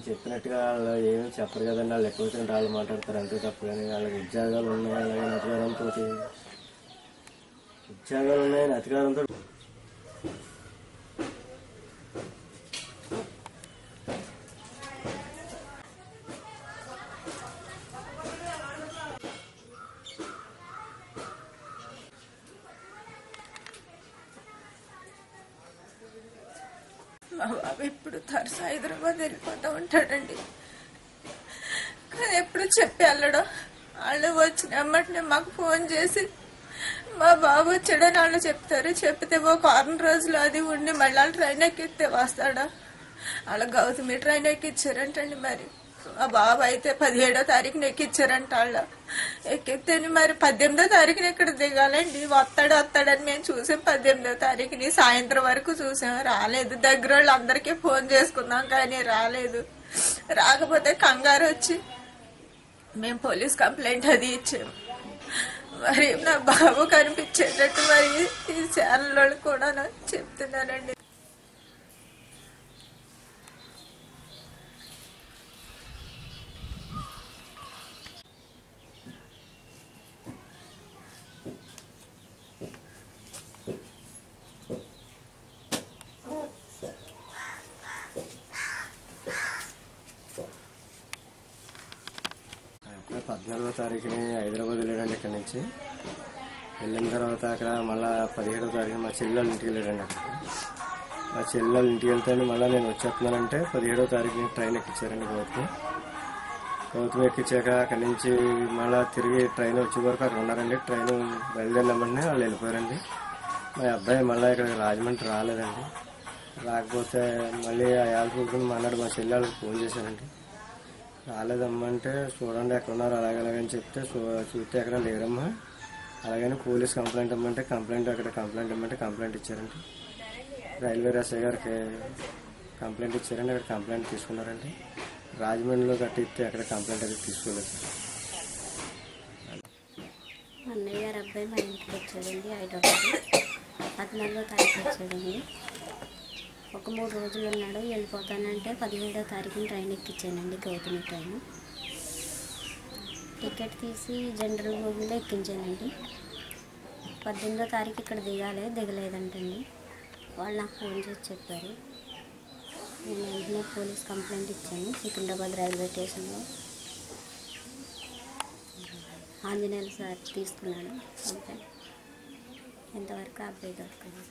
చెప్పినట్టుగా వాళ్ళు ఏమీ చెప్పరు కదండి. వాళ్ళు ఎక్కువ వచ్చినట్టు వాళ్ళు మాట్లాడతారు అంతే తప్ప. కానీ వాళ్ళకి ఉద్యోగాలు ఉన్నాయి, అలాగే అధికారంతో మా బాబు ఎప్పుడు తరచు హైదరాబాద్ వెళ్ళిపోతూ ఉంటాడండి. కానీ ఎప్పుడు చెప్పి వెళ్ళడం. వాళ్ళు వచ్చినమ్మటనే మాకు ఫోన్ చేసి మా బాబు వచ్చాడని వాళ్ళు చెప్తారు. చెప్తే ఒక వారం రోజులు అది ఉండి మళ్ళీ వాళ్ళు ట్రైన్ ఎక్కిస్తే వస్తాడా. వాళ్ళ గౌతమి ట్రైన్ ఎక్కిచ్చారంటండి. మరి మా బాబు అయితే 17వ తారీఖున ఎక్కిచ్చారంట. వాళ్ళు ఎక్కితే మరి 18వ తారీఖున ఇక్కడ దిగాలండి. వస్తాడని మేము చూసాం. 18వ తారీఖుని సాయంత్రం వరకు చూసాం, రాలేదు. దగ్గర వాళ్ళు అందరికీ ఫోన్ చేసుకున్నాం కానీ రాలేదు. రాకపోతే కంగారు వచ్చి మేము పోలీస్ కంప్లైంట్ అది ఇచ్చాము. మరి నా బాబు కనిపించేటట్టు మరి ఈ ఛానల్ వాళ్ళు కూడా చెప్తున్నారండి. అక్కడ 14వ తారీఖుని హైదరాబాద్ వెళ్ళాడండి. ఇక్కడ నుంచి వెళ్ళిన తర్వాత అక్కడ మళ్ళీ 17వ తారీఖున మా చెల్లెళ్ళ ఇంటికి వెళ్ళాడండి. అక్కడ మా చెల్లెళ్ళ ఇంటికి వెళ్తే మళ్ళీ నేను వచ్చేస్తున్నానంటే 17వ తారీఖుని ట్రైన్ ఎక్కించారండి. గౌతమి ఎక్కించాక అక్కడి నుంచి మళ్ళీ తిరిగి ట్రైన్ వచ్చే వరకు అక్కడ ఉన్నారండి. ట్రైన్ బయలుదేరినామంటే వాళ్ళు వెళ్ళిపోయారండి. మా అబ్బాయి మళ్ళీ ఇక్కడ రాజమండ్రి రాలేదండి. రాకపోతే మళ్ళీ ఆ యాళ్ళ కూర్చుని మన్నాడు మా చెల్లెళ్ళకి ఫోన్ చేశానండి. రాలేదమ్మంటే చూడండి ఎక్కడ ఉన్నారు అలాగని చెప్తే చూస్తే ఎక్కడ లేరమ్మా, అలాగని పోలీస్ కంప్లైంట్ ఇమ్మంటే కంప్లైంట్ ఇమ్మంటే కంప్లైంట్ ఇచ్చారండి. రైల్వే ఎస్ఐ గారికి కంప్లైంట్ ఇచ్చారండి. అక్కడ కంప్లైంట్ తీసుకున్నారండి. రాజమండ్రిలో కట్టిస్తే అక్కడ కంప్లైంట్ అది తీసుకోలేదు సార్. అన్నయ్య గారు అబ్బాయి మా ఇంటికి వచ్చాడండి. హైదరాబాద్ 14వ తారీఖు వచ్చాడండి. ఒక 3 రోజులు ఉన్నాడు. వెళ్ళిపోతానంటే 17వ తారీఖున ట్రైన్ ఎక్కించానండి. గౌతమి ట్రైన్ టికెట్ తీసి జనరల్ బోగిలో ఎక్కించానండి. 18వ తారీఖు ఇక్కడ దిగలేదంటండి. వాళ్ళు నాకు ఫోన్ చేసి చెప్పారు. నేను వెంటనే పోలీస్ కంప్లైంట్ ఇచ్చాను. సికింద్రాబాద్ రైల్వే స్టేషన్లో ఆంజనేయులు సార్ తీసుకున్నాడు కంప్లైంట్. ఎంతవరకు అబ్బాయి దొరకదు.